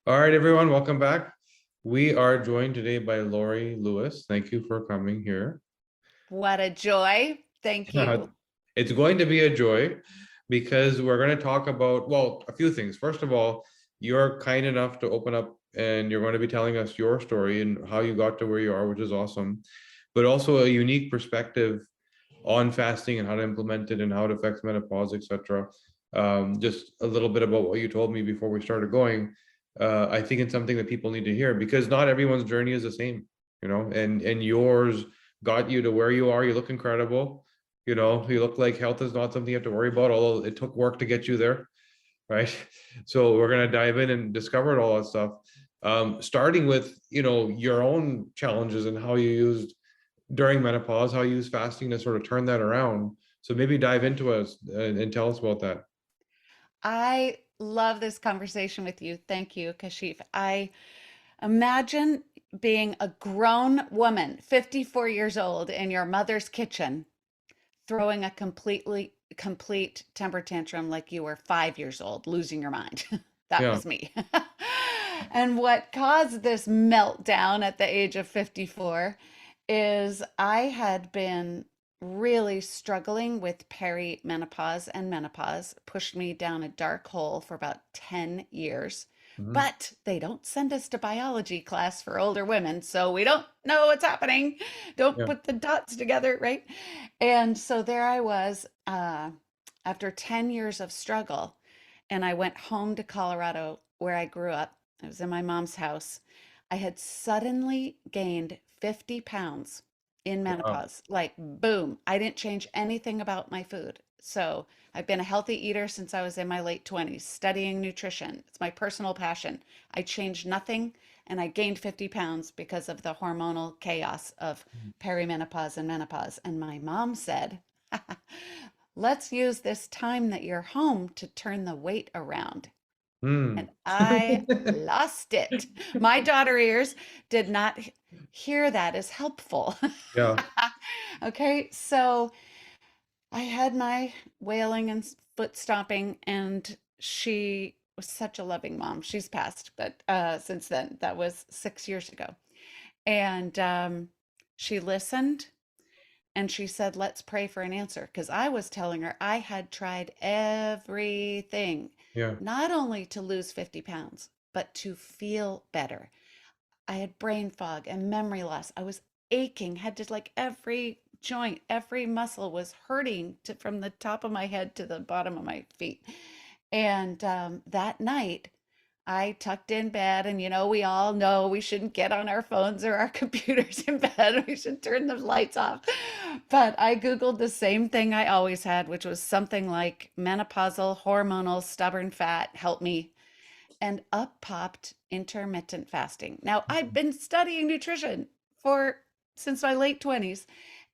All right, everyone, welcome back. We are joined today by Laurie Lewis. Thank you for coming here. What a joy. Thank you. It's going to be a joy because we're going to talk about, well, a few things. First of all, you're kind enough to open up and you're going to be telling us your story and how you got to where you are, which is awesome, but also a unique perspective on fasting and how to implement it and how it affects menopause, etc. Just a little bit about what you told me before we started going. I think it's something that people need to hear because not everyone's journey is the same, and yours got you to where you are. You look incredible. You look like health is not something you have to worry about, although it took work to get you there, right? So we're gonna dive in and discover all that stuff. Starting with your own challenges and how you used during menopause, how you use fasting to sort of turn that around. So maybe dive into us and tell us about that. I love this conversation with you. Thank you, Kashif. I imagine being a grown woman, 54 years old, in your mother's kitchen, throwing a complete temper tantrum like you were 5 years old, losing your mind. That Yeah. was me. And what caused this meltdown at the age of 54 is I had been really struggling with perimenopause and menopause, pushed me down a dark hole for about 10 years. Mhm. But they don't send us to biology class for older women, so we don't know what's happening. Don't Yeah. put the dots together, right? And so there I was after 10 years of struggle, and I went home to Colorado where I grew up. I was in my mom's house. I had suddenly gained 50 pounds in Wow. menopause. Like, boom. I didn't change anything about my food. So I've been a healthy eater since I was in my late 20s, studying nutrition. It's my personal passion. I changed nothing and I gained 50 pounds because of the hormonal chaos of perimenopause and menopause. And my mom said, let's use this time that you're home to turn the weight around. Hmm. And I lost it. My daughter ears did not hear that as helpful. Yeah. Okay, so I had my wailing and foot stomping, and she was such a loving mom. She's passed, but since then, that was 6 years ago. And she listened and she said, let's pray for an answer. Because I was telling her I had tried everything, Yeah. not only to lose 50 pounds, but to feel better. I had brain fog and memory loss. I was aching, had to like every joint, every muscle was hurting from the top of my head to the bottom of my feet. And that night, I tucked in bed, and we all know we shouldn't get on our phones or our computers in bed. We should turn the lights off. But I Googled the same thing I always had, which was something like menopausal, hormonal, stubborn fat, help me. And up popped intermittent fasting. Now, I've been studying nutrition for since my late 20s,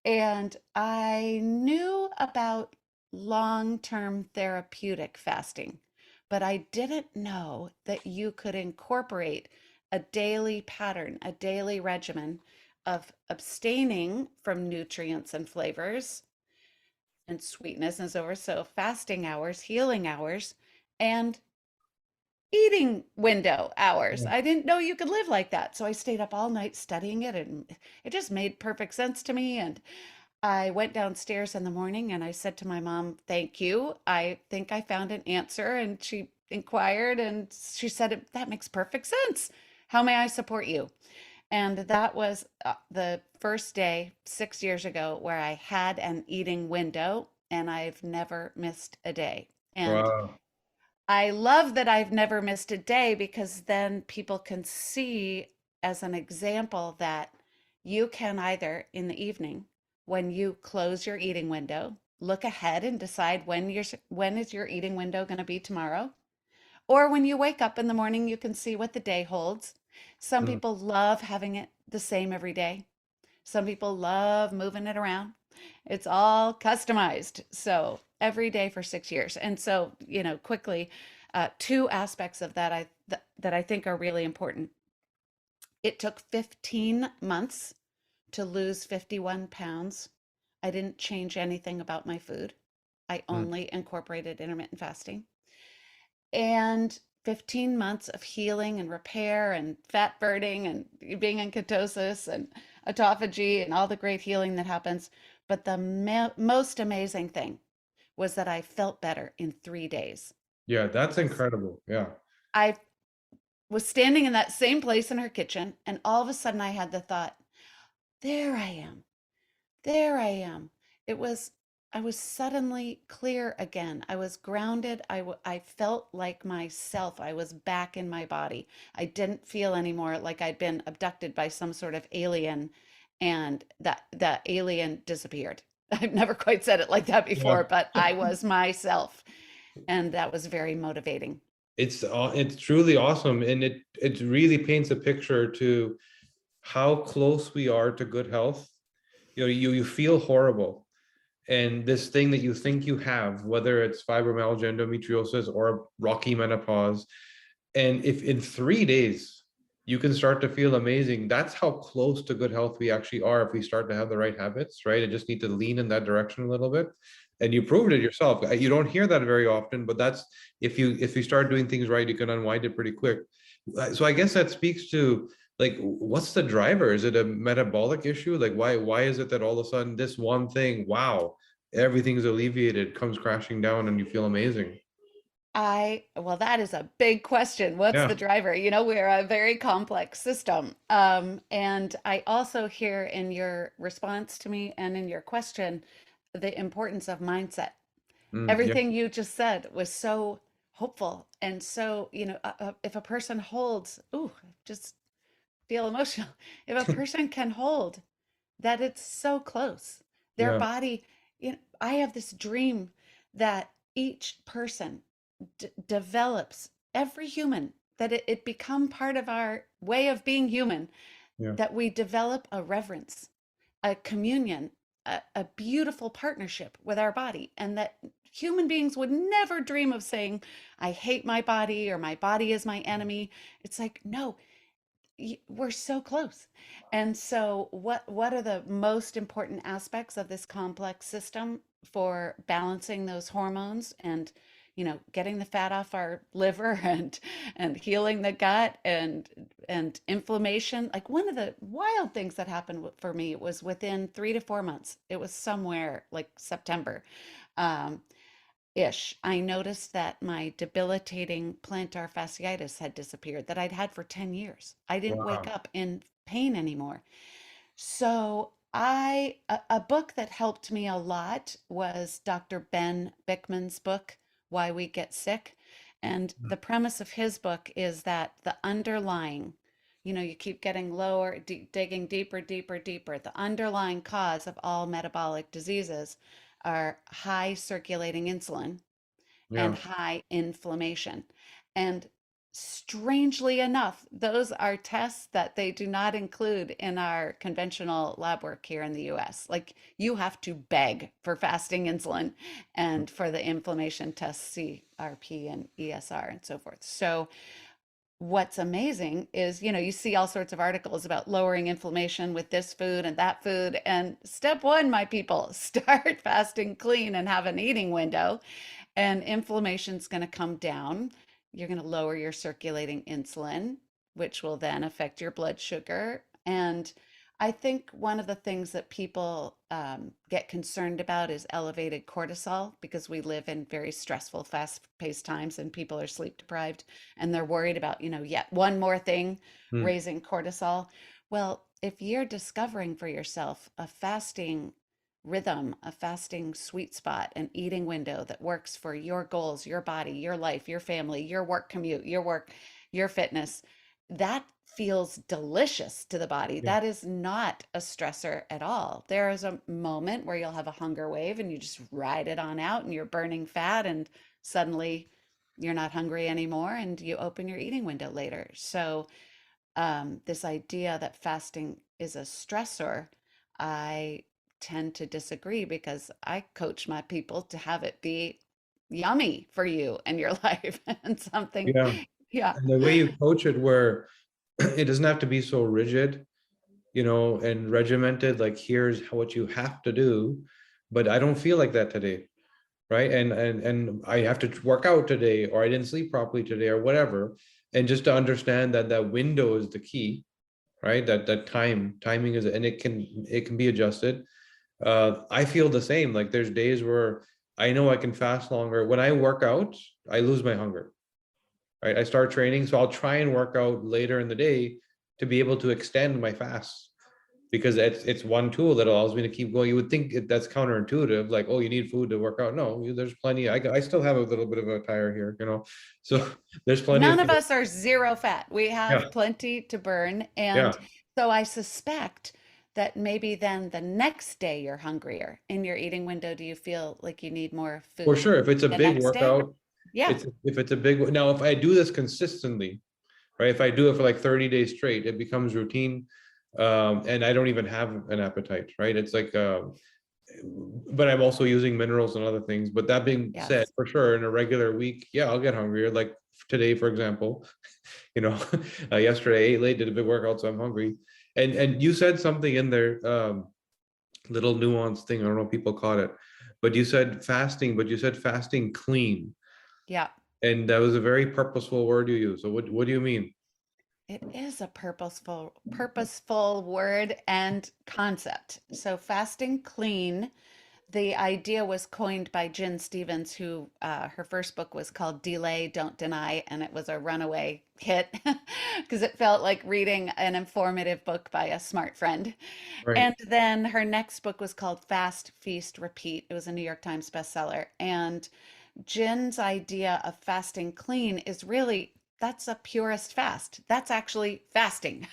and I knew about long-term therapeutic fasting, but I didn't know that you could incorporate a daily pattern, a daily regimen of abstaining from nutrients and flavors and sweetness and so forth. So fasting hours, healing hours, and eating window hours. Yeah. I didn't know you could live like that. So I stayed up all night studying it, and it just made perfect sense to me. And I went downstairs in the morning and I said to my mom, thank you. I think I found an answer. And she inquired and she said, that makes perfect sense. How may I support you? And that was the first day 6 years ago where I had an eating window, and I've never missed a day. And Wow. I love that I've never missed a day because then people can see as an example that you can either in the evening when you close your eating window, look ahead and decide when is your eating window going to be tomorrow, or when you wake up in the morning you can see what the day holds. Some Hmm. people love having it the same every day. Some people love moving it around. It's all customized. So every day for 6 years. And so, quickly, two aspects of that that I think are really important. It took 15 months to lose 51 pounds. I didn't change anything about my food. I Hmm. only incorporated intermittent fasting. And 15 months of healing and repair and fat burning and being in ketosis and autophagy and all the great healing that happens. But the most amazing thing was that I felt better in 3 days. Yeah, that's I, incredible. Yeah. I was standing in that same place in her kitchen, and all of a sudden I had the thought, there I am. There I am. It was, I was suddenly clear again. I was grounded. I felt like myself. I was back in my body. I didn't feel anymore like I'd been abducted by some sort of alien and that the alien disappeared. I've never quite said it like that Yeah. before, but I was myself. And that was very motivating. It's truly awesome, and it really paints a picture to how close we are to good health. You feel horrible, and this thing that you think you have, whether it's fibromyalgia, endometriosis, or rocky menopause, and if in 3 days you can start to feel amazing, that's how close to good health we actually are if we start to have the right habits, right? I just need to lean in that direction a little bit. And you proved it yourself. You don't hear that very often, but that's if you start doing things right, you can unwind it pretty quick. So I guess that speaks to like what's the driver? Is it a metabolic issue? Like why is it that all of a sudden this one thing, wow, everything's alleviated, comes crashing down and you feel amazing? Well, that is a big question. What's Yeah. the driver? We're a very complex system. And I also hear in your response to me and in your question the importance of mindset. Yeah. Everything you just said was so hopeful. And so, if a person holds, ooh, I just feel emotional. If a person can hold that it's so close, their Yeah. body, I have this dream that each person develops, every human, that it become part of our way of being human, Yeah. that we develop a reverence, a communion, a beautiful partnership with our body, and that human beings would never dream of saying, I hate my body or my body is my enemy. It's like, no, we're so close. And so what are the most important aspects of this complex system for balancing those hormones and getting the fat off our liver and healing the gut and inflammation? Like, one of the wild things that happened for me was within 3 to 4 months. It was somewhere like September. Um, ish, I noticed that my debilitating plantar fasciitis had disappeared that I'd had for 10 years. I didn't wake Wow. up in pain anymore. So a book that helped me a lot was Dr. Ben Bickman's book, Why We Get Sick. And the premise of his book is that the underlying, you keep getting lower, digging deeper, deeper, deeper. The underlying cause of all metabolic diseases are high circulating insulin and Yeah. high inflammation. And strangely enough, those are tests that they do not include in our conventional lab work here in the US. Like, you have to beg for fasting insulin and for the inflammation tests, CRP and ESR and so forth. So what's amazing is, you see all sorts of articles about lowering inflammation with this food and that food. And step one, my people, start fasting clean and have an eating window, and inflammation's going to come down. You're going to lower your circulating insulin, which will then affect your blood sugar. And I think one of the things that people get concerned about is elevated cortisol, because we live in very stressful, fast-paced times and people are sleep deprived, and they're worried about, yet one more thing Hmm. raising cortisol. Well, if you're discovering for yourself a fasting rhythm, a fasting sweet spot, an eating window that works for your goals, your body, your life, your family, your work commute, your fitness, that feels delicious to the body. Yeah. That is not a stressor at all. There is a moment where you'll have a hunger wave and you just ride it on out and you're burning fat, and suddenly you're not hungry anymore and you open your eating window later. So this idea that fasting is a stressor, I tend to disagree, because I coach my people to have it be yummy for you and your life and something. Yeah. Yeah. And the way you coach it where it doesn't have to be so rigid, and regimented, like here's what you have to do. But I don't feel like that today. right? And I have to work out today, or I didn't sleep properly today, or whatever. And just to understand that that window is the key, right? That timing is, and it can be adjusted. I feel the same. Like there's days where I know I can fast longer. When I work out, I lose my hunger, right? I start training, so I'll try and work out later in the day to be able to extend my fast, because it's one tool that allows me to keep going. You would think that's counterintuitive, like, oh, you need food to work out. No, there's plenty. I still have a little bit of a tire here, Yeah. so there's plenty of None of things. us are zero fat. We Yeah, have plenty to burn. And yeah, so I suspect that maybe then the next day you're hungrier in your eating window. Do you feel like you need more for food sure. If it's a the big next day? workout, Yeah. it's if it's a big now, if I do this consistently, right? If I do it for like 30 days straight, it becomes routine. And I don't even have an appetite, right? It's like but I'm also using minerals and other things. But that being said, Yes. for sure, in a regular week, yeah, I'll get hungrier. Like today, for example, you know, yesterday I ate late, did a big workout, so I'm hungry. And you said something in there, little nuanced thing. I don't know if people caught it, but you said fasting, but you said fasting clean, Yeah. and that was a very purposeful word you used. So what do you mean? It is a purposeful word and concept. So fasting clean, the idea was coined by Jen Stevens, who her first book was called Delay, Don't Deny, and it was a runaway hit because it felt like reading an informative book by a smart friend. Right. And then her next book was called Fast, Feast, Repeat. It was a New York Times bestseller. And Jen's idea of fasting clean is really that's a purest fast. That's actually fasting.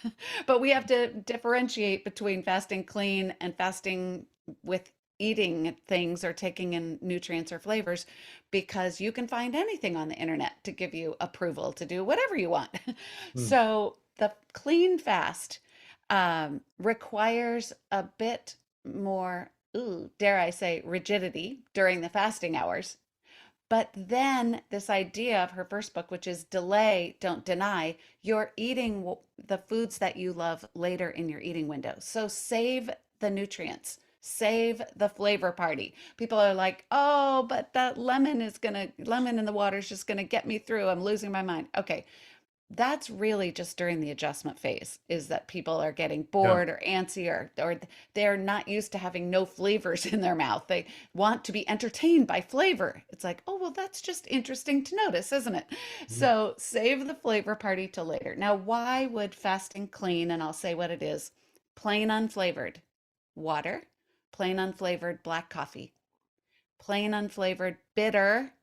But we have to differentiate between fasting clean and fasting with eating things or taking in nutrients or flavors because you can find anything on the internet to give you approval to do whatever you want. Hmm. So the clean fast requires a bit more, ooh, dare I say, rigidity during the fasting hours. But then this idea of her first book, which is delay, don't deny, you're eating the foods that you love later in your eating window. So save the nutrients, save the flavor party. People are like, oh, but that lemon in the water is just gonna get me through. I'm losing my mind. Okay, that's really just during the adjustment phase is that people are getting Yeah. bored or antsy or they're not used to having no flavors in their mouth. They want to be entertained by flavor. It's like, oh, well, that's just interesting to notice, isn't it? Mhm. So save the flavor party till later. Now, why would fasting clean, and I'll say what it is, plain unflavored water, plain unflavored black coffee, plain unflavored bitter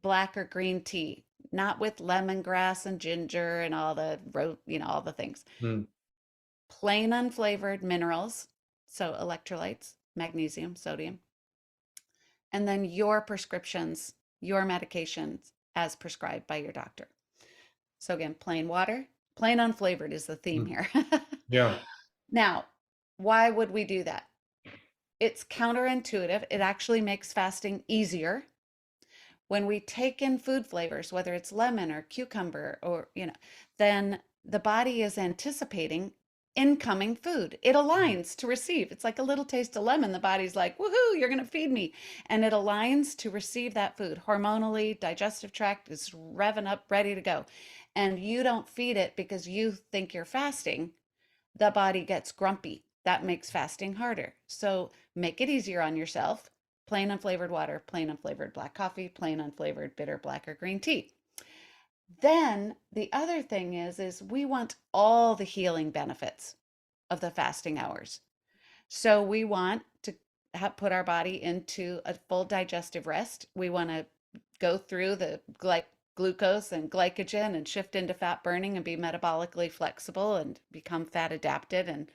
black or green tea, not with lemongrass and ginger and all the all the things. Hmm. Plain unflavored minerals, so electrolytes, magnesium, sodium, and then your prescriptions, your medications as prescribed by your doctor. So again, plain water, plain unflavored is the theme Hmm. here. Yeah. Now, why would we do that? It's counterintuitive. It actually makes fasting easier when we take in food flavors, whether it's lemon or cucumber or, then the body is anticipating incoming food. It aligns to receive. It's like a little taste of lemon. The body's like, woohoo, you're going to feed me. And it aligns to receive that food. Hormonally, digestive tract is revving up, ready to go. And you don't feed it because you think you're fasting, the body gets grumpy. That makes fasting harder. So make it easier on yourself. Plain unflavored water, plain unflavored black coffee, plain unflavored bitter black or green tea. Then the other thing is we want all the healing benefits of the fasting hours. So we want to put our body into a full digestive rest. We want to go through the glucose and glycogen and shift into fat burning and be metabolically flexible and become fat adapted and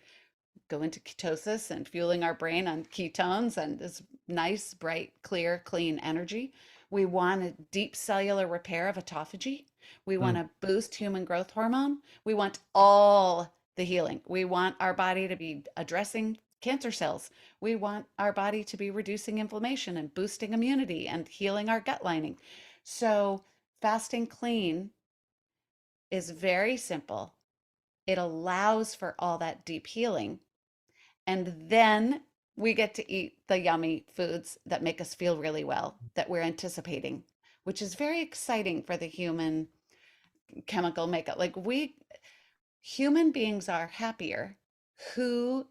go into ketosis and fueling our brain on ketones and this nice, bright, clear, clean energy. We want a deep cellular repair of autophagy. We want Hmm. to boost human growth hormone. We want all the healing. We want our body to be addressing cancer cells. We want our body to be reducing inflammation and boosting immunity and healing our gut lining. So, fasting clean is very simple. It allows for all that deep healing and then we get to eat the yummy foods that make us feel really well, that we're anticipating, which is very exciting for the human chemical makeup. Like we human beings are happier who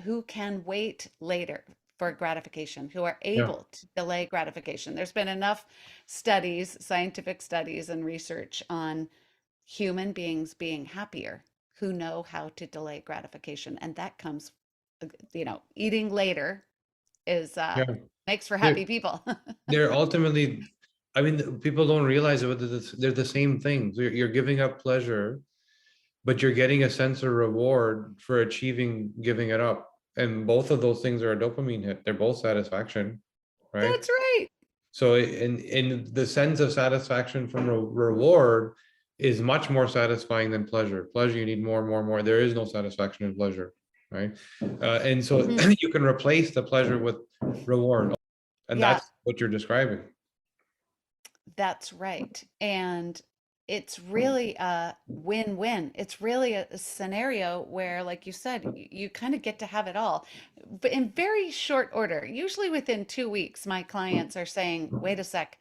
who can wait later for gratification, who are Yeah, able to delay gratification. There's been enough studies, scientific studies and research on human beings being happier who know how to delay gratification. And that comes, eating later is yeah. makes for They're happy people. they're ultimately, I mean, people don't realize it, but they're the same things. You're giving up pleasure, but you're getting a sense of reward for achieving giving it up. And both of those things are a dopamine hit. They're both satisfaction, right? That's right. So in the sense of satisfaction from a reward is much more satisfying than pleasure. Pleasure, you need more, and more, and more. There is no satisfaction in pleasure, right? And so Mhm. you can replace the pleasure with reward, and Yeah, that's what you're describing. that's right. And it's really a win-win. It's really a scenario where, like you said, you kind of get to have it all, but in very short order. Usually within 2 weeks, my clients are saying, wait a sec,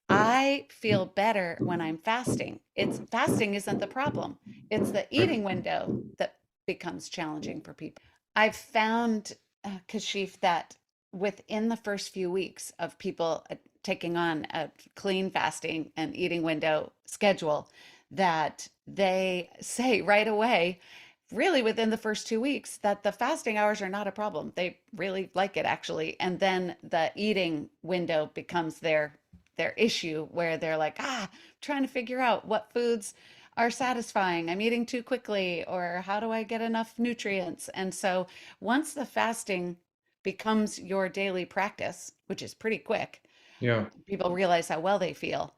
I feel better when I'm fasting. It's fasting isn't the problem. It's the eating window that becomes challenging for people. I've found, Kashif, that within the first few weeks of people taking on a clean fasting and eating window schedule, that they say right away, really within the first 2 weeks, that the fasting hours are not a problem. They really like it actually. And then the eating window becomes their issue where they're like, trying to figure out what foods are satisfying. I'm eating too quickly, or how do I get enough nutrients? And so once the fasting becomes your daily practice, which is pretty quick, Yeah, people realize how well they feel,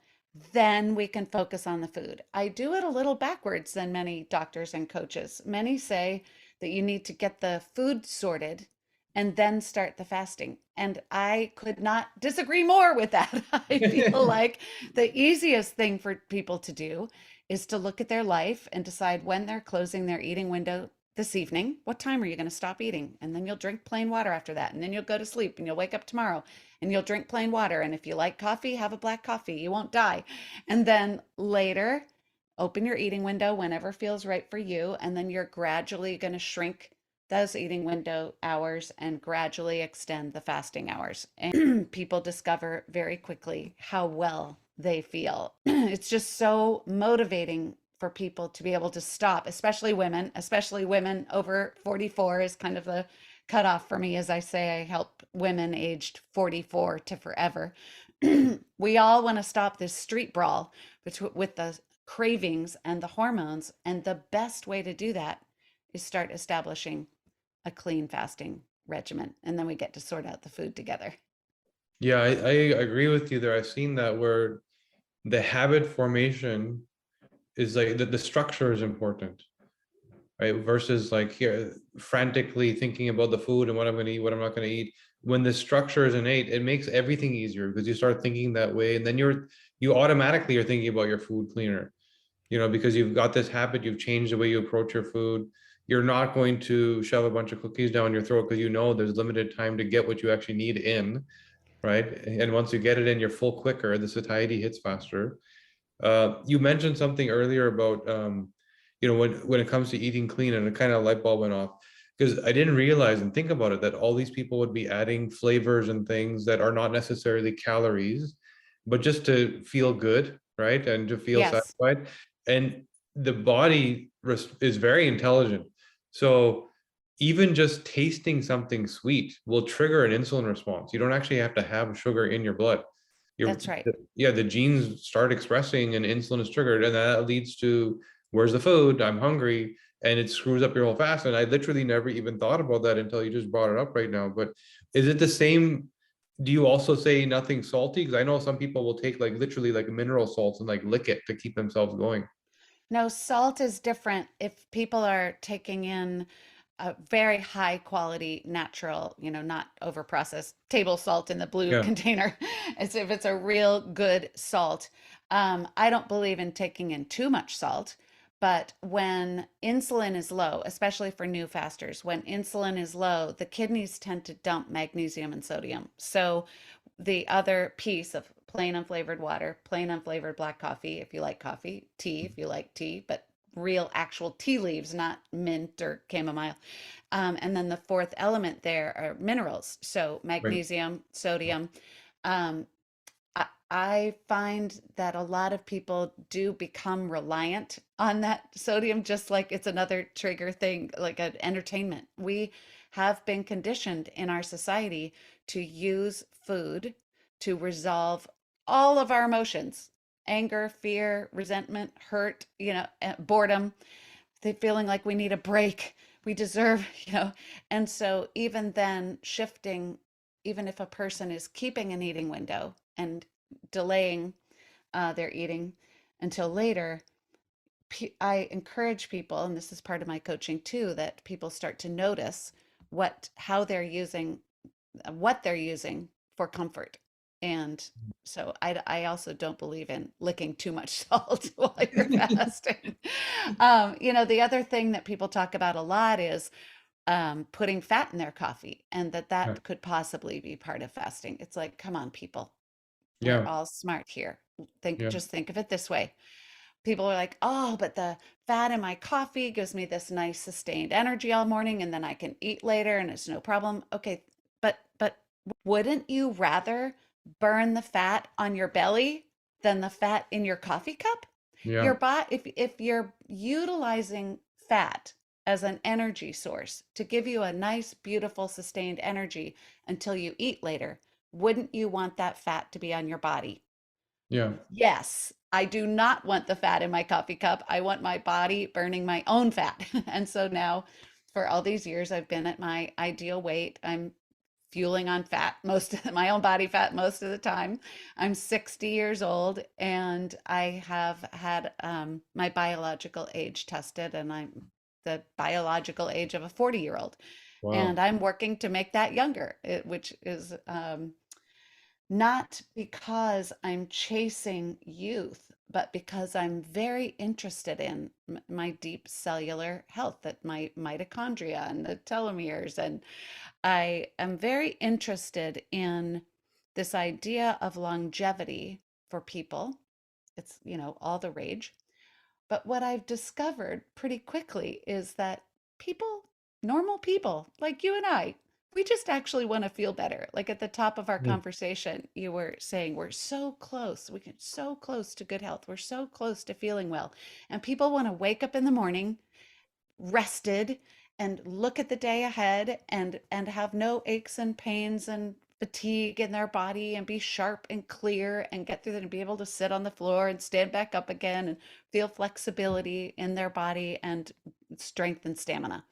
then we can focus on the food. I do it a little backwards than many doctors and coaches. Many say that you need to get the food sorted and then start the fasting. And I could not disagree more with that. I feel like the easiest thing for people to do is to look at their life and decide when they're closing their eating window this evening. What time are you going to stop eating? And then you'll drink plain water after that. And then you'll go to sleep and you'll wake up tomorrow and you'll drink plain water. And if you like coffee, have a black coffee. You won't die. And then later, open your eating window whenever feels right for you. And then you're gradually going to shrink those eating window hours and gradually extend the fasting hours. And people discover very quickly how well they feel. It's just so motivating for people to be able to stop, especially women over 44 is kind of the cutoff for me. As I say, I help women aged 44 to forever. We all want to stop this street brawl with the cravings and the hormones. And the best way to do that is start establishing a clean fasting regimen. And then we get to sort out the food together. yeah, I agree with you there. I've seen that where the habit formation is like the structure is important, right? Versus like here frantically thinking about the food and what I'm going to eat, what I'm not going to eat. When the structure is innate, it makes everything easier because you start thinking that way, and then you automatically are thinking about your food cleaner, because you've got this habit, you've changed the way you approach your food. You're not going to shove a bunch of cookies down your throat because there's limited time to get what you actually need in, right? And once you get it in, you're full quicker. The satiety hits faster. You mentioned something earlier about when it comes to eating clean, and a kind of light bulb went off because I didn't realize and think about it that all these people would be adding flavors and things that are not necessarily calories, but just to feel good, right? And to feel Yes, satisfied. And the body is very intelligent. So even just tasting something sweet will trigger an insulin response. You don't actually have to have sugar in your blood. Your that's right. Yeah, the genes start expressing and insulin is triggered, and that leads to where's the food? I'm hungry, and it screws up your whole fast. And I literally never even thought about that until you just brought it up right now. But is it the same? Do you also say nothing salty? Because I know some people will take like literally like mineral salts and like lick it to keep themselves going. No, salt is different if people are taking in a very high quality natural, not over processed table salt in the blue Yeah. container. As if it's a real good salt. I don't believe in taking in too much salt, But when insulin is low, especially for new fasters, when insulin is low, the kidneys tend to dump magnesium and sodium. So the other piece of plain unflavored water, plain unflavored black coffee, if you like coffee, tea, if you like tea, but real actual tea leaves, not mint or chamomile. And then the fourth element there are minerals. So Right. magnesium, sodium. Um, I find that a lot of people do become reliant on that sodium, just like it's another trigger thing, like an entertainment. We have been conditioned in our society to use food to resolve all of our emotions, anger, fear, resentment, hurt, boredom, the feeling like we need a break, we deserve, and so even then shifting, even if a person is keeping an eating window and delaying their eating until later, I encourage people, and this is part of my coaching too, that people start to notice how they're using, what they're using for comfort. And so I also don't believe in licking too much salt while you're fasting. The other thing that people talk about a lot is putting fat in their coffee, and Yeah. that could possibly be part of fasting. It's like, come on, people, we're Yeah. all smart here. Yeah. Just think of it this way. People are like, oh, but the fat in my coffee gives me this nice sustained energy all morning, and then I can eat later and it's no problem. Okay, but wouldn't you rather burn the fat on your belly than the fat in your coffee cup? Yeah. If you're utilizing fat as an energy source to give you a nice, beautiful, sustained energy until you eat later, wouldn't you want that fat to be on your body? Yeah. Yes, I do not want the fat in my coffee cup. I want my body burning my own fat. And so now, for all these years, I've been at my ideal weight. I'm fueling on fat, most of my own body fat most of the time. I'm 60 years old and I have had my biological age tested, and I'm the biological age of a 40-year-old. And Wow. I'm working to make that younger, which is not because I'm chasing youth, but because I'm very interested in my deep cellular health, that my mitochondria and the telomeres. And I am very interested in this idea of longevity for people. It's, all the rage. But what I've discovered pretty quickly is that people, normal people like you and I, we just actually want to feel better. Like at the top of our Mm. conversation, you were saying we're so close. We get so close to good health. We're so close to feeling well. And people want to wake up in the morning rested and look at the day ahead and have no aches and pains and fatigue in their body and be sharp and clear and get through it and be able to sit on the floor and stand back up again and feel flexibility in their body and strength and stamina.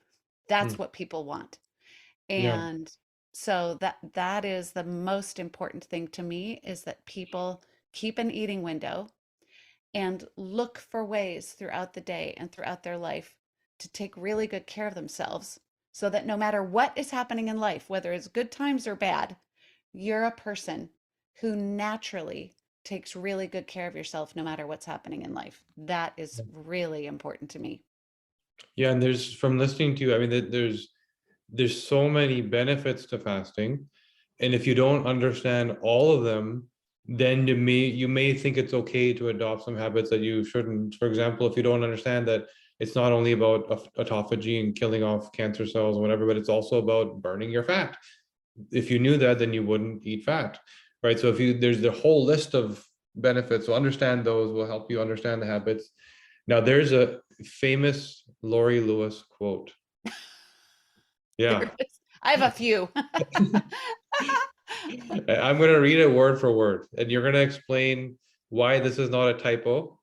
That's Mm. what people want. Yeah. And so that is the most important thing to me, is that people keep an eating window and look for ways throughout the day and throughout their life to take really good care of themselves, so that no matter what is happening in life, whether it's good times or bad, you're a person who naturally takes really good care of yourself no matter what's happening in life. That is really important to me. Yeah. And there's from listening to you, I mean, there's so many benefits to fasting. And if you don't understand all of them, then you may think it's okay to adopt some habits that you shouldn't. For example, if you don't understand that it's not only about autophagy and killing off cancer cells or whatever, but it's also about burning your fat. If you knew that, then you wouldn't eat fat, right? So if you there's the whole list of benefits. So understand those will help you understand the habits. Now there's a famous Laurie Lewis quote. There Yeah. it is. I have a few. I'm going to read it word for word, and you're going to explain why this is not a typo,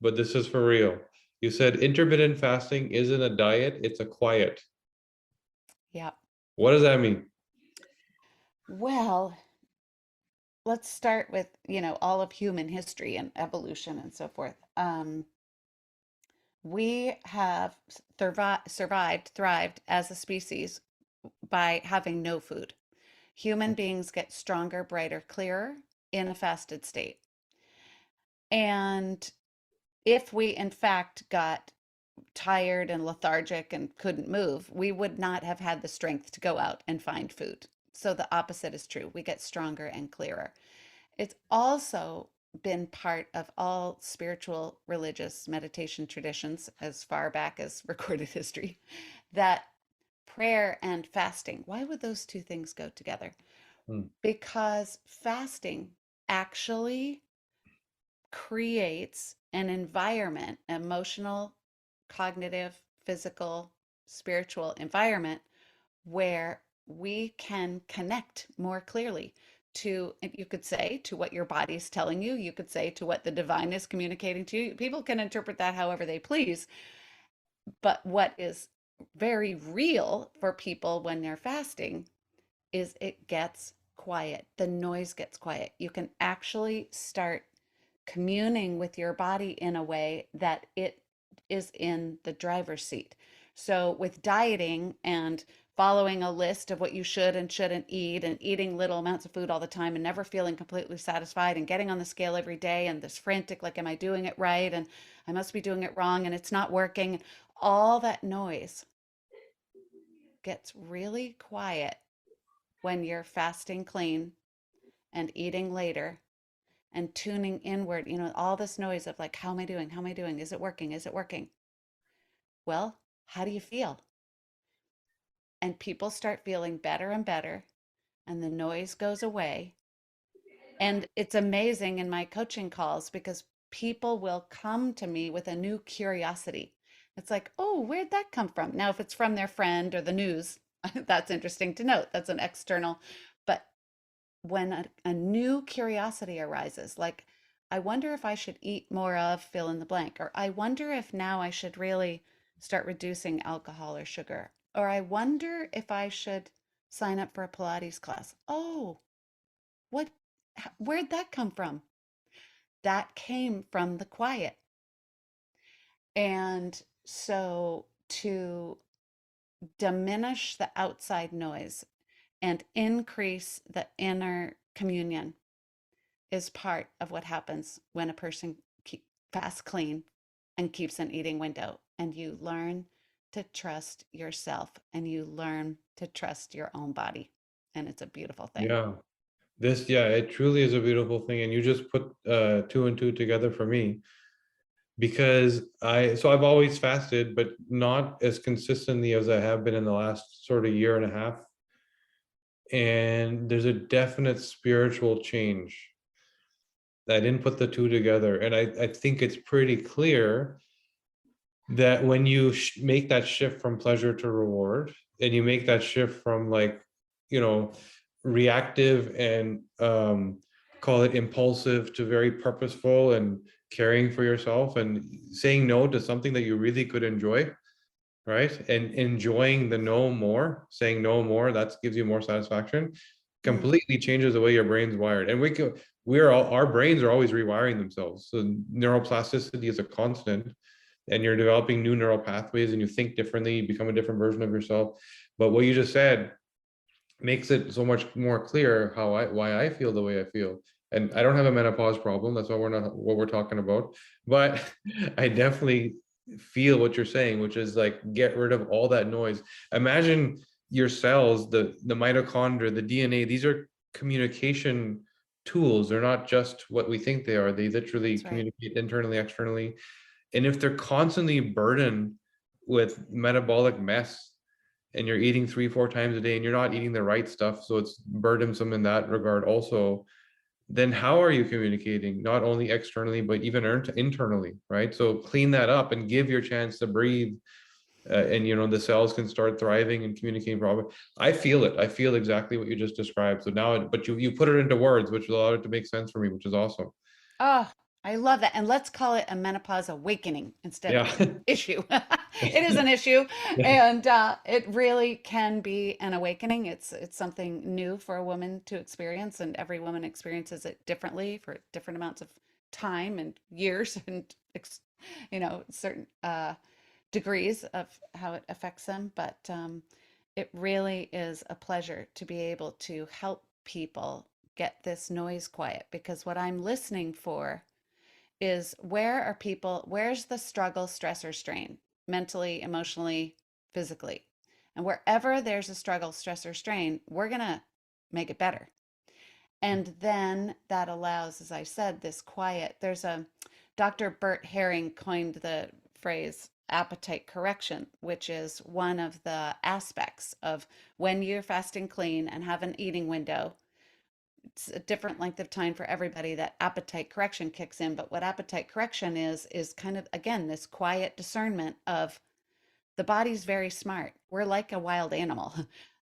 but this is for real. You said intermittent fasting isn't a diet, it's a quiet. Yeah. What does that mean? Well, let's start with, all of human history and evolution and so forth. We have survived, thrived as a species by having no food. Human beings get stronger, brighter, clearer in a fasted state. And if we in fact got tired and lethargic and couldn't move, we would not have had the strength to go out and find food. So the opposite is true. We get stronger and clearer. It's also been part of all spiritual, religious meditation traditions as far back as recorded history that prayer and fasting, why would those two things go together? Hmm. Because fasting actually creates an environment, emotional, cognitive, physical, spiritual environment where we can connect more clearly to, you could say, to what your body's telling you. You could say to what the divine is communicating to you. People can interpret that however they please. But what is very real for people when they're fasting is it gets quiet. The noise gets quiet. You can actually start communing with your body in a way that it is in the driver's seat. So, with dieting and following a list of what you should and shouldn't eat, and eating little amounts of food all the time and never feeling completely satisfied, and getting on the scale every day, and this frantic, like, am I doing it right? And I must be doing it wrong, and it's not working. All that noise gets really quiet when you're fasting clean and eating later and tuning inward, all this noise of like, how am I doing? How am I doing? Is it working? Is it working? Well, how do you feel? And people start feeling better and better, and the noise goes away. And it's amazing in my coaching calls because people will come to me with a new curiosity. It's like, oh, where'd that come from? Now, if it's from their friend or the news, that's interesting to note. That's an external. But when a new curiosity arises, like, I wonder if I should eat more of fill in the blank, or I wonder if now I should really start reducing alcohol or sugar, or I wonder if I should sign up for a Pilates class. Oh, what, where'd that come from? That came from the quiet. And so to diminish the outside noise and increase the inner communion is part of what happens when a person fasts clean and keeps an eating window. And you learn to trust yourself and you learn to trust your own body. And it's a beautiful thing. Yeah. Yeah, it truly is a beautiful thing. And you just put two and two together for me, because I've always fasted, but not as consistently as I have been in the last sort of year and a half. And there's a definite spiritual change. I didn't put the two together. And I think it's pretty clear that when you make that shift from pleasure to reward, and you make that shift from, like, you know reactive and call it impulsive, to very purposeful and caring for yourself, and saying no to something that you really could enjoy, right? And enjoying the no more, saying no more, that gives you more satisfaction, Mm, completely changes the way your brain's wired. And our brains are always rewiring themselves. So neuroplasticity is a constant, and you're developing new neural pathways, and you think differently, you become a different version of yourself. But what you just said makes it so much more clear why I feel the way I feel. And I don't have a menopause problem. That's why we're not what we're talking about. But I definitely feel what you're saying, which is like, get rid of all that noise. Imagine your cells, the mitochondria, the DNA, these are communication tools. They're not just what we think they are. They literally that's right. communicate internally, externally. And if they're constantly burdened with metabolic mess, and you're eating 3 4 times a day, and you're not eating the right stuff, so it's burdensome in that regard also, then how are you communicating, not only externally but even internally, right? So clean that up and give your chance to breathe, and the cells can start thriving and communicating properly. I feel it. I feel exactly what you just described. So now, but you put it into words, which allowed it to make sense for me, which is awesome. Oh, I love that. And let's call it a menopause awakening instead of Yeah. an issue. It is an issue, Yeah. and it really can be an awakening. It's something new for a woman to experience, and every woman experiences it differently for different amounts of time and years and certain degrees of how it affects them. But it really is a pleasure to be able to help people get this noise quiet because what I'm listening for is where's the struggle, stress, or strain, mentally, emotionally, physically? And wherever there's a struggle, stress, or strain, we're going to make it better. And then that allows, as I said, this quiet. There's a Dr. Bert Herring coined the phrase appetite correction, which is one of the aspects of when you're fasting clean and have an eating window. It's a different length of time for everybody that appetite correction kicks in. But what appetite correction is kind of, again, this quiet discernment of the body's very smart. We're like a wild animal.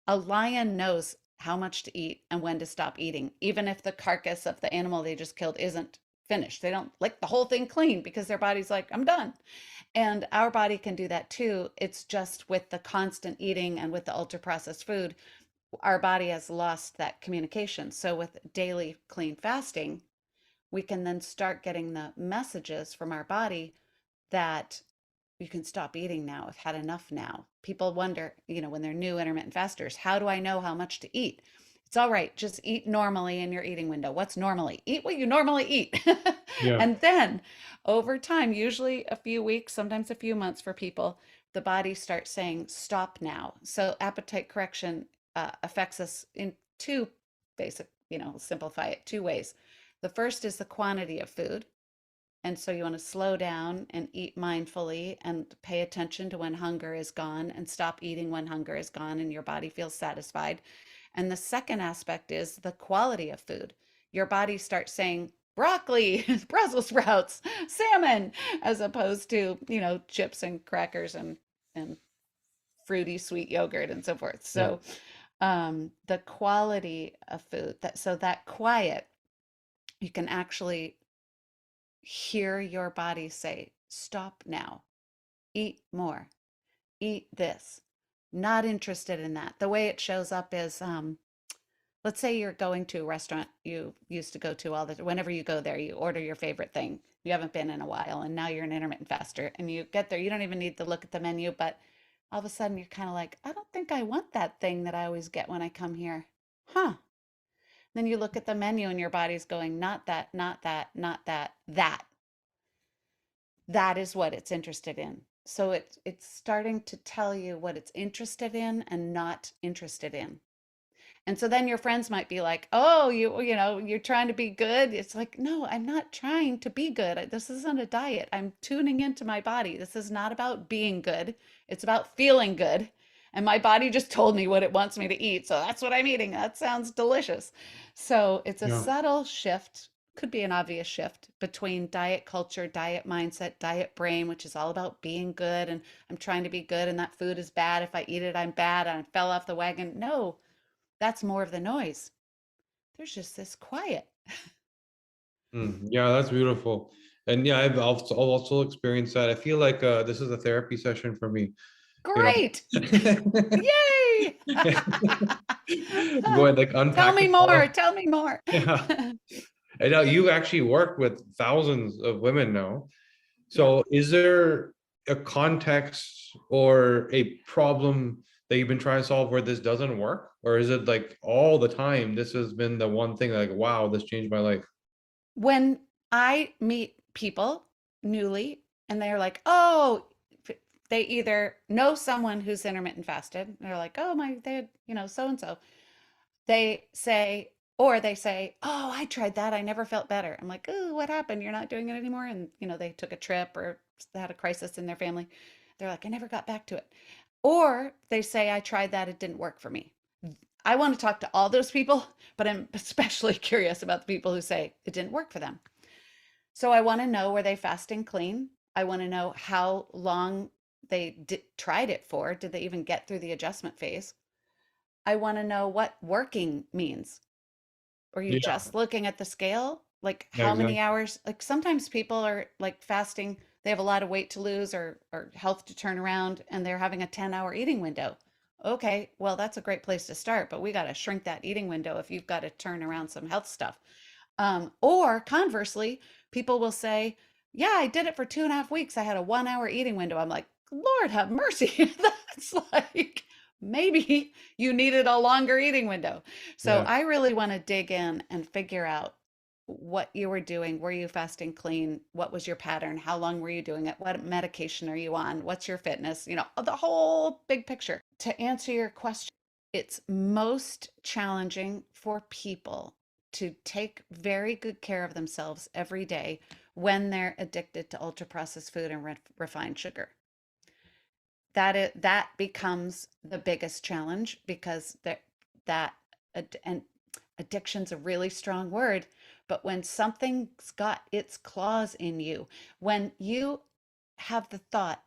A lion knows how much to eat and when to stop eating, even if the carcass of the animal they just killed isn't finished. They don't lick the whole thing clean because their body's like, I'm done. And our body can do that too. It's just with the constant eating and with the ultra processed food, our body has lost that communication. So with daily clean fasting, we can then start getting the messages from our body that you can stop eating now. I've had enough now. People wonder, when they're new intermittent fasters, how do I know how much to eat? It's all right. Just eat normally in your eating window. What's normally? Eat what you normally eat. Yeah. And then over time, usually a few weeks, sometimes a few months for people, the body starts saying, stop now. So appetite correction affects us in two basic, simplify it two ways. The first is the quantity of food. And so you want to slow down and eat mindfully and pay attention to when hunger is gone and stop eating when hunger is gone and your body feels satisfied. And the second aspect is the quality of food. Your body starts saying broccoli, Brussels sprouts, salmon, as opposed to, chips and crackers and fruity sweet yogurt and so forth. Yeah. So the quality of food, that quiet, you can actually hear your body say, stop now, eat more, eat this. Not interested in that. The way it shows up is, let's say you're going to a restaurant you used to go to whenever you go there, you order your favorite thing. You haven't been in a while, and now you're an intermittent faster, and you get there, you don't even need to look at the menu, but all of a sudden you're kind of like, I don't think I want that thing that I always get when I come here. Huh. Then you look at the menu and your body's going, not that, not that, not that, that. That is what it's interested in. So it's starting to tell you what it's interested in and not interested in. And so then your friends might be like, "Oh, you're trying to be good." It's like, "No, I'm not trying to be good. This isn't a diet. I'm tuning into my body. This is not about being good. It's about feeling good." And my body just told me what it wants me to eat, so that's what I'm eating. That sounds delicious. So it's a Yeah. subtle shift, could be an obvious shift between diet culture, diet mindset, diet brain, which is all about being good and I'm trying to be good and that food is bad. If I eat it, I'm bad and I fell off the wagon. No, that's more of the noise. There's just this quiet. Yeah, that's beautiful. And yeah, I've also experienced that. I feel like this is a therapy session for me, you Great. know. Yay. Going like Tell me unpacking all more. of, Tell me more. yeah. I know you actually work with thousands of women now. Yeah. So is there a context or a problem that you've been trying to solve where this doesn't work? Or is it like all the time this has been the one thing like, wow, this changed my life? When I meet people newly and they're like, oh, they either know someone who's intermittent fasted. They're like, oh, so and so. They say, or they say, oh, I tried that. I never felt better. I'm like, oh, what happened? You're not doing it anymore. And, they took a trip or they had a crisis in their family. They're like, I never got back to it. Or they say, I tried that. It didn't work for me. I want to talk to all those people, but I'm especially curious about the people who say it didn't work for them. So I want to know, were they fasting clean? I want to know how long they tried it for. Did they even get through the adjustment phase? I want to know what working means. Are you Yeah, just looking at the scale? Like yeah, how many exactly. hours? Like sometimes people are like fasting, they have a lot of weight to lose or health to turn around, and they're having a 10-hour eating window. Okay, well, that's a great place to start, but we got to shrink that eating window if you've got to turn around some health stuff. Or conversely, people will say, yeah, I did it for 2.5 weeks. I had a 1 hour eating window. I'm like, Lord have mercy. That's like maybe you needed a longer eating window. So Yeah. I really want to dig in and figure out. what you were doing. Were you fasting clean? What was your pattern? How long were you doing it? What medication are you on? What's your fitness? The whole big picture. To answer your question, it's most challenging for people to take very good care of themselves every day when they're addicted to ultra processed food and refined sugar. That becomes the biggest challenge because that and addiction's a really strong word, but when something's got its claws in you, when you have the thought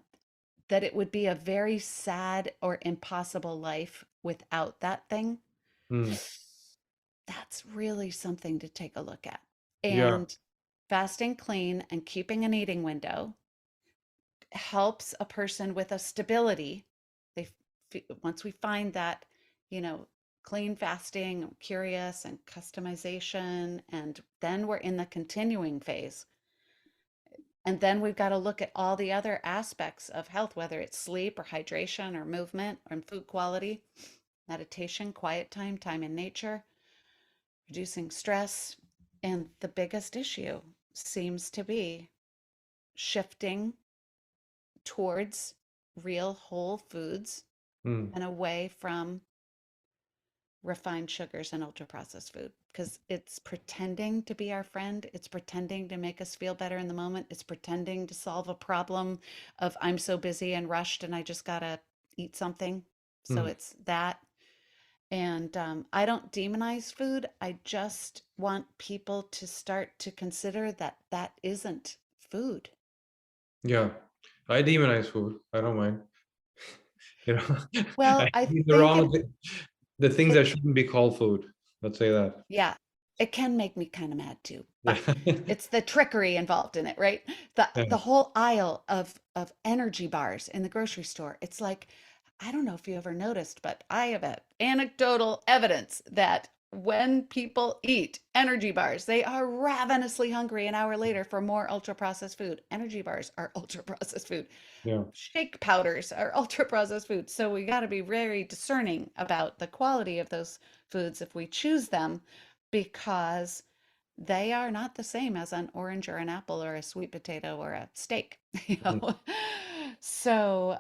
that it would be a very sad or impossible life without that thing, Mm. that's really something to take a look at. Yeah. And fasting clean and keeping an eating window helps a person with a stability. They once we find that, you know, clean fasting, curious and customization, and then we're in the continuing phase. And then we've got to look at all the other aspects of health, whether it's sleep or hydration or movement or food quality, meditation, quiet time, time in nature, reducing stress. And the biggest issue seems to be shifting towards real whole foods Mm. and away from refined sugars and ultra processed food because it's pretending to be our friend. It's pretending to make us feel better in the moment. It's pretending to solve a problem of I'm so busy and rushed and I just gotta eat something. So Mm. it's that. And I don't demonize food. I just want people to start to consider that that isn't food. Yeah. I demonize food. I don't mind. You know, I Well, I think the think wrong the things that it shouldn't be called food. Let's say that. yeah, it can make me kind of mad too, Yeah. but it's the trickery involved in it, right? The Yeah. whole aisle of energy bars in the grocery store. It's like, I don't know if you ever noticed, but I have anecdotal evidence that when people eat energy bars, they are ravenously hungry an hour later for more ultra processed food. Energy bars are ultra processed food. Yeah. Shake powders are ultra processed foods. So we got to be very discerning about the quality of those foods if we choose them because they are not the same as an orange or an apple or a sweet potato or a steak, you Mm. know. So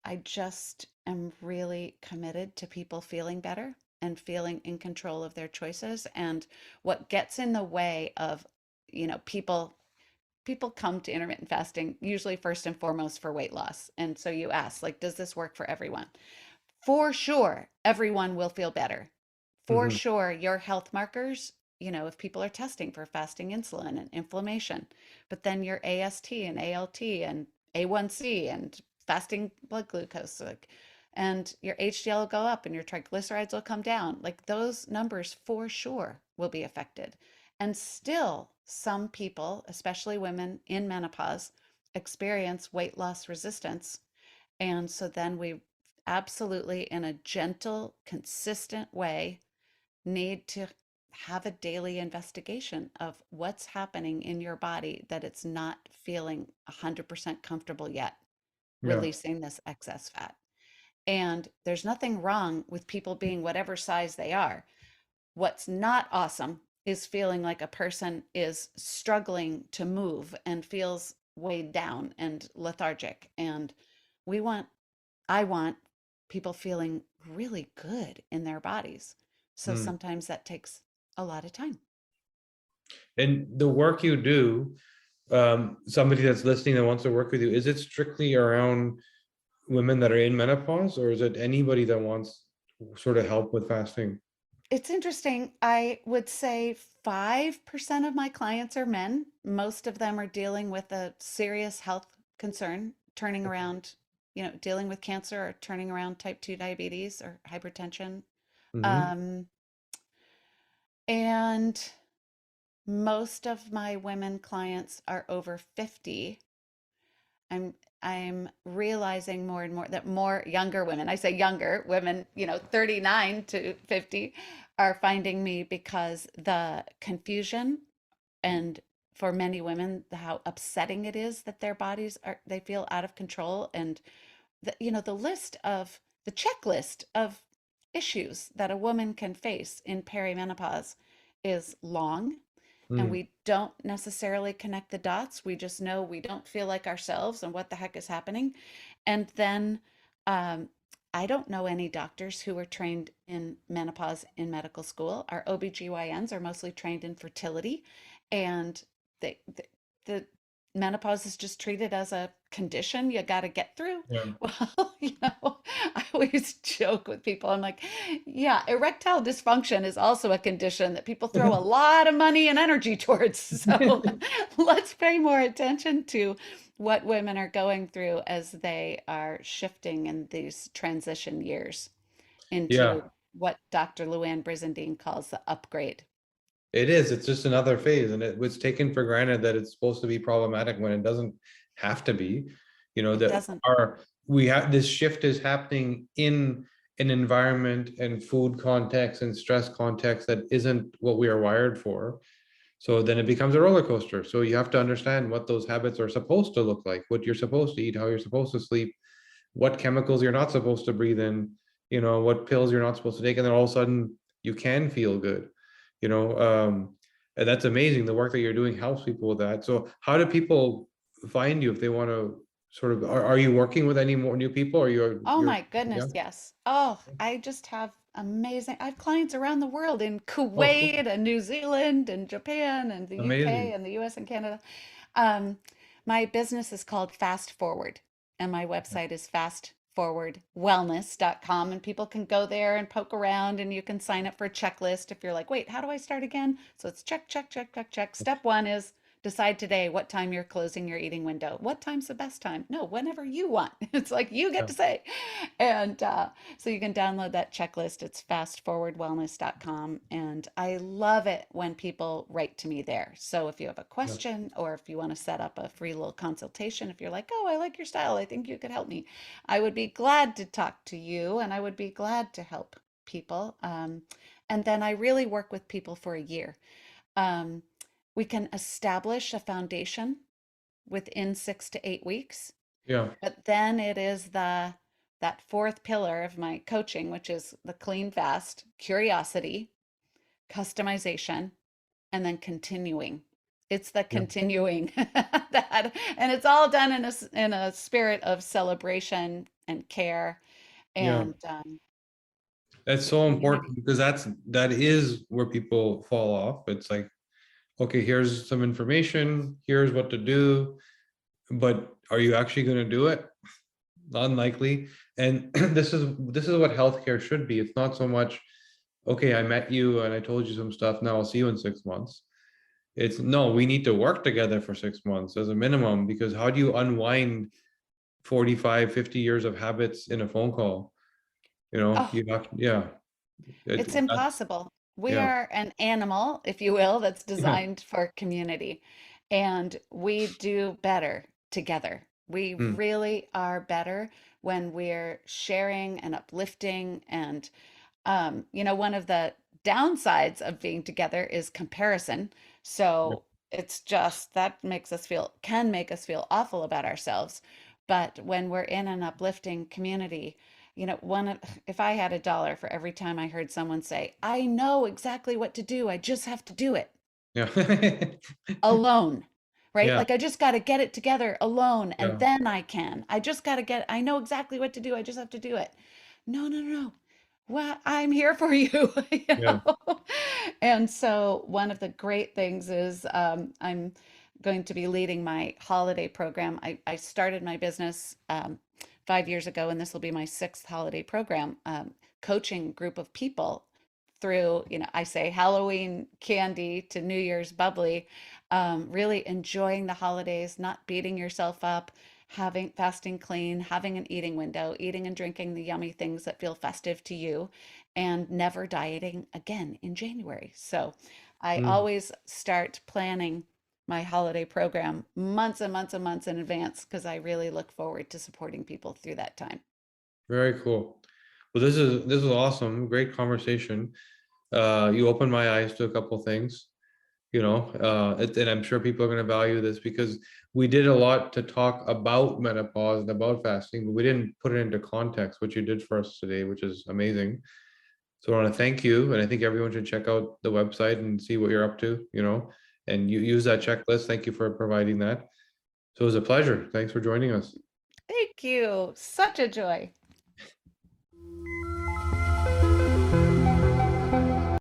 I just am really committed to people feeling better and feeling in control of their choices. And what gets in the way of, people come to intermittent fasting usually first and foremost for weight loss. And so you ask, like, does this work for everyone? For sure, everyone will feel better. For Mhm. sure, your health markers, if people are testing for fasting insulin and inflammation, but then your AST and ALT and A1C and fasting blood glucose, like, and your HDL will go up and your triglycerides will come down. Like those numbers for sure will be affected. And still, some people, especially women in menopause, experience weight loss resistance. And so then we absolutely, in a gentle, consistent way, need to have a daily investigation of what's happening in your body that it's not feeling 100% comfortable yet, Yeah. releasing this excess fat. And there's nothing wrong with people being whatever size they are. What's not awesome is feeling like a person is struggling to move and feels weighed down and lethargic. And we want I want people feeling really good in their bodies. So Mm. sometimes that takes a lot of time. And the work you do, somebody that's listening that wants to work with you, is it strictly around women that are in menopause, or is it anybody that wants sort of help with fasting? It's interesting. I would say 5% of my clients are men. Most of them are dealing with a serious health concern, turning around, dealing with cancer or turning around type 2 diabetes or hypertension. Hmm. Um, and most of my women clients are over 50. I'm I'm realizing more and more that more younger women, I say younger women, 39 to 50, are finding me because the confusion and for many women, how upsetting it is that their bodies they feel out of control and the checklist of issues that a woman can face in perimenopause is long and Mm, we don't necessarily connect the dots. We just know we don't feel like ourselves and what the heck is happening. And then um, I don't know any doctors who were trained in menopause in medical school. Our OBGYNs are mostly trained in fertility, and the menopause is just treated as a condition you got to get through. yeah. Well, I always joke with people. I'm like, yeah, erectile dysfunction is also a condition that people throw a lot of money and energy towards. So let's pay more attention to what women are going through as they are shifting in these transition years into Yeah, what Dr. Luann Brizendine calls the upgrade. it is. It's just another phase, and it was taken for granted that it's supposed to be problematic when it doesn't have to be. It That doesn't. our we have this shift is happening in an environment and food context and stress context that isn't what we are wired for. So then it becomes a roller coaster. So you have to understand what those habits are supposed to look like, what you're supposed to eat, how you're supposed to sleep, what chemicals you're not supposed to breathe in, what pills you're not supposed to take, and then all of a sudden you can feel good, you know. And that's amazing. The work that you're doing helps people with that. So how do people find you if they want to sort of, are you working with any more new people, or Oh you're my yeah? goodness, yes. Oh, I just have amazing. I have clients around the world in Oh, cool. Kuwait and New Zealand and Japan and the UK Amazing. and the US and Canada. Um, my business is called Fast Forward, and my website is fastforwardwellness.com. And people can go there and poke around, and you can sign up for a checklist if you're like, wait, how do I start again? So it's check, check, check, check, check. Step one is decide today what time you're closing your eating window. What time's the best time? No, whenever you want. It's like you get Yeah, to say. And so you can download that checklist. It's fastforwardwellness.com. And I love it when people write to me there. So if you have a yeah, question or if you want to set up a free little consultation, if you're like, oh, I like your style, I think you could help me, I would be glad to talk to you and I would be glad to help people. And then I really work with people for a year. Um, we can establish a foundation within 6 to 8 weeks, yeah, but then it is that fourth pillar of my coaching, which is the clean fast, curiosity, customization, and then continuing. It's the yeah, continuing that, and it's all done in a spirit of celebration and care yeah. and That's so community. important because that is where people fall off. It's like, okay, here's some information, here's what to do, but are you actually going to do it? Unlikely. And this is what healthcare should be. It's not so much, okay, I met you and I told you some stuff, now I'll see you in 6 months. It's no, we need to work together for 6 months as a minimum, because how do you unwind 45, 50 years of habits in a phone call? Oh, You have, yeah, it's that's, impossible. We yeah, are an animal, if you will, that's designed for community. And we do better together. We Mm, really are better when we're sharing and uplifting. And, one of the downsides of being together is comparison. yeah, So it's just that can make us feel awful about ourselves. But when we're in an uplifting community, if I had $1 for every time I heard someone say, I know exactly what to do, I just have to do it yeah, alone, right? yeah, Like I just got to get it together alone and yeah, then I can. I know exactly what to do, I just have to do it. No, no, no. Well, I'm here for you, yeah, And so one of the great things is I'm going to be leading my holiday program. I started my business 5 years ago, and this will be my sixth holiday program, coaching group of people through, I say Halloween candy to New Year's bubbly, really enjoying the holidays, not beating yourself up, having fasting clean, having an eating window, eating and drinking the yummy things that feel festive to you, and never dieting again in January. So I mm, always start planning my holiday program months and months and months in advance because I really look forward to supporting people through that time. very cool. Well, this is awesome. Great conversation. You opened my eyes to a couple things, and I'm sure people are going to value this because we did a lot to talk about menopause and about fasting, but we didn't put it into context, which you did for us today, which is amazing. So I want to thank you, and I think everyone should check out the website and see what you're up to, and you use that checklist. Thank you for providing that. So it was a pleasure. Thanks for joining us. Thank you. Such a joy.